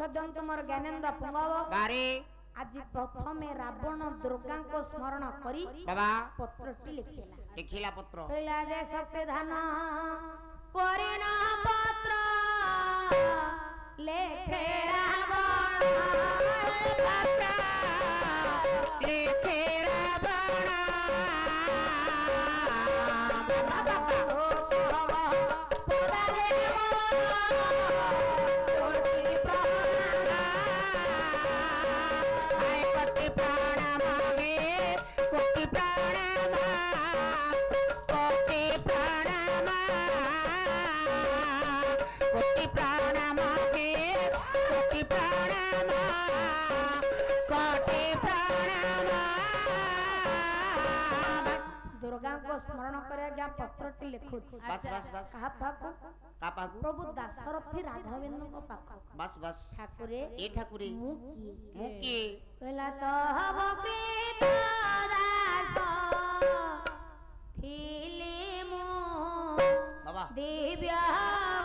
लक्ष्य दियंतु मोर ज्ञानेन्द्र पुंगव बारे आज प्रथमे रावण दुर्गा को स्मरण करी बाबा पत्रटी लिखिला लिखिला पत्र कहला जे शक्ति धान करिना पत्र लेखे रावण लिखे रावण दुर्गा को स्मरण करे गया पत्रटी लिखु बस बस बस कहा पाकु का पाकु प्रभु दाशरथी राघवेंद्र को पाकु बस बस ठाकुरे ए ठाकुरे मुकी कहला तो हब प्रीत दास थिले मो बाबा दिव्य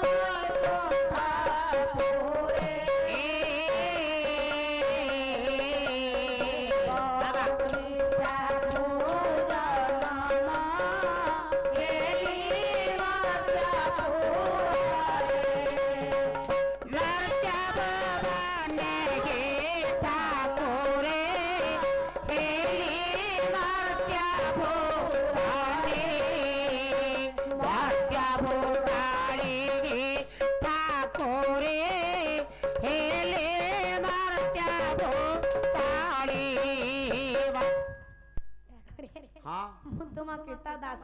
होई तो ठाकुरे मुतुमा कीर्ता दास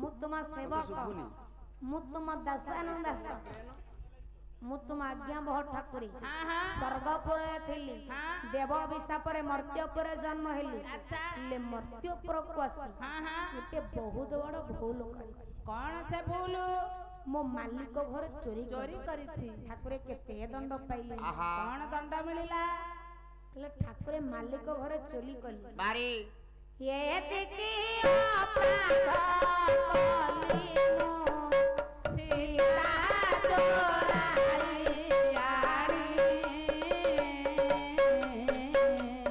मुतुमा सेवक मुतुमा दासानंद दास मुतुमा आज्ञा बहुत ठाकुरी स्वर्गपुर थिली देव अभिशापर मर्त्यपुर जन्म हेली ले मर्त्यपुर को आसी गोटे बहुत बड़ भूल कौन से भूल मो मालिक घर चोरी करी ठाकुरे केते दंड पाइले कौन दंड मिलिला ठाकुरे मालिक घरे चोरी कली बारी ये देखी अपराध कली मो सीता चोराई यारी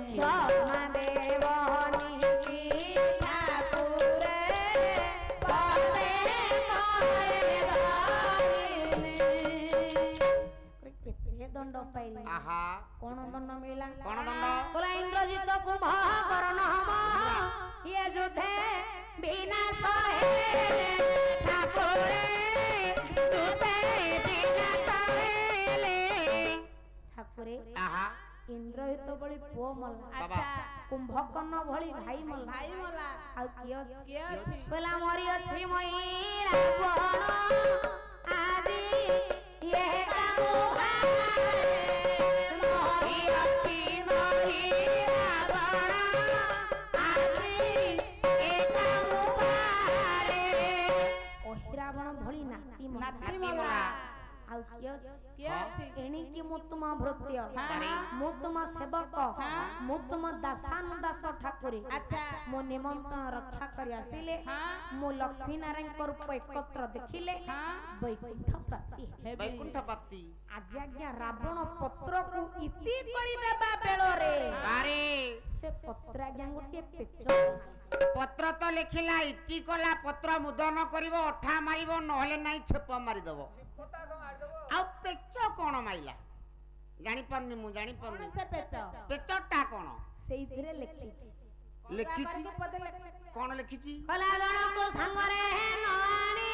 क्षमा देवनी की ठाकुरे पदे करे केते दंड पाइले आहा कौन दंड मिला कौन दंड बोला इंद्रजित कुंभकर्ण हम ये युद्धे विनाश हेले ठाकुरे युद्धे विनाश हेले ठाकुरे आहा इंद्रजित बळी पुओ मल्ला बाबा कुंभकर्ण भଳି भाई मल्ला आ कियो बोला मरि अछि मई रावण आदि ये कामो रावण भली नाती मला आउ एणिकी मुतुम भृत्य मुतुम सेवक मुतुम दासान दास ठाकुरे मो निमंत्रण रक्षा कर आसिले मो लक्ष्मी नारायण को रूप एकत्र देखिले वैकुंठ प्राप्ति आज आज्ञा रावण पत्र को इति करि देबा बेलो रे बारे से पत्र आज्ञा गोटे पेच पत्र तो लिखिला इति कला पत्र मुदन करिवो अठा मारिवो नहले नाही छेप मारि दबो आ पेच कोन माइला जानि परनी मु जानि परनी से पेच पेचटा कोन सेइथिरे लिखिछि कोन लिखिछि कला जण को संगरे नानी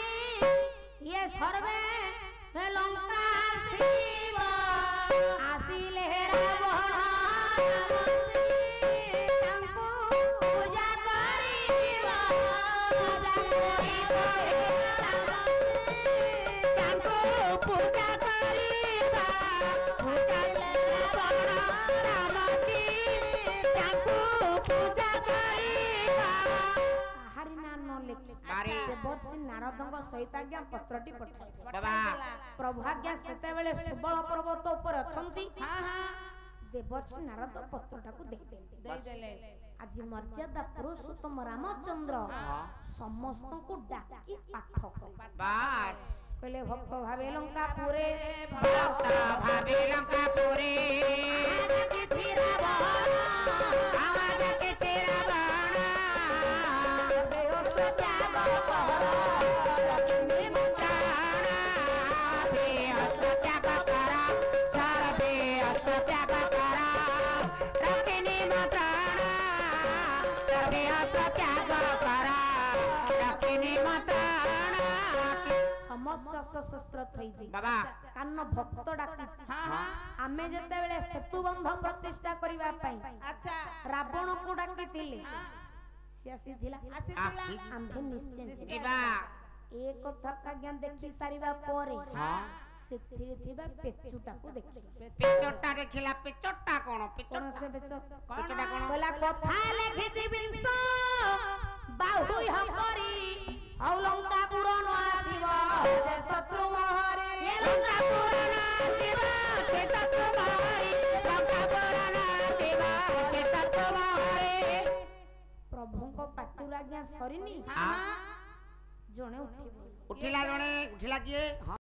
ये सर्वे लंका शिव आसिले रावण तांको पूजा करिवा तांको पूजा करिवा पूजा रावण रामजी तांको पूजा करिवा हरि नाम लिखि देवर्षि नारदଙ୍କ सहित आज्ञा पत्रटी पठाई बाबा प्रभु आज्ञा सेते बेले सुबल पर्वत ऊपर अछंती देवर्षि नारद पत्रटाକୁ ଦେଇଦେଲେ आज मर्यादा पुरुषोत्तम रामचंद्र समस्त को डाकी पाठ कर बास କହିଲେ ଭକ୍ତ ଭାବେ ଲଙ୍କା ପୁରେ ଭକ୍ତ ଭାବେ ଲଙ୍କା ପୁରେ କିଛି ରାବଣ ଆୱାଜ କିଛି ରାବଣ ବେଅସ୍ତ ତ୍ୟାଗ କର ଲକ୍ଷ୍ମୀ ମନ୍ତ୍ରଣ ବେଅସ୍ତ ତ୍ୟାଗ କର ସର୍ବେ ଅସ୍ତ ତ୍ୟାଗ କର ଲକ୍ଷ୍ମୀ ମନ୍ତ୍ରଣ ସର୍ବେ ଅସ୍ତ ତ୍ୟାଗ କର ଲକ୍ଷ୍ମୀ ମନ୍ତ୍ରଣ ସମସ୍ତ ଶସ୍ତ୍ର ଥୋଇଦେଇ ବାବା କାରଣ ଭକ୍ତ ଡାକିଛି ହଁ ହଁ ଆମେ ଯେତେବେଳେ ସେତୁ ବନ୍ଧ ପ୍ରତିଷ୍ଠା କରିବା ପାଇଁ ଆଚ୍ଛା ରାବଣକୁ ଡାକିଥିଲେ ସେ ଆସିଥିଲା ଆସିଥିଲା ଆମ୍ଭେ ନିଶ୍ଚୟ ଯିବା। ଯିବା ଏ କଥା ଆଜ୍ଞା ଦେଖି ସାରିବା ପରେ ହଁ ସେଥିରେ ଥିବା ପେଚୁଟାକୁ ଦେଖିବା ପେଚଟା ଦେଖିଲା ପେଚଟା କଣ କଣ ପେଚଟା ସେ ପେଚ ପେଚଟା କଣ କହିଲା କଥା ଲେଖିଛି ବିଂଶ ବାହୁ ହକରି ଆଉ ଲଙ୍କାପୁର ନ ଆସିବ ଯେ ଶତ୍ରୁ ମହରେ ଲଙ୍କାପୁର ନାଚିବ ସେ ଶତ୍ରୁ ମହରେ ଲଙ୍କାପୁର ନାଚିବ ସେ ଶତ୍ରୁ ମହରେ ପ୍ରଭୁଙ୍କ ପାଟିରୁ ଆଜ୍ଞା ସରିନି ହଁ ଜଣେ ଉଠିବ ଉଠିଲା ଜଣେ ଉଠିଲା କିଏ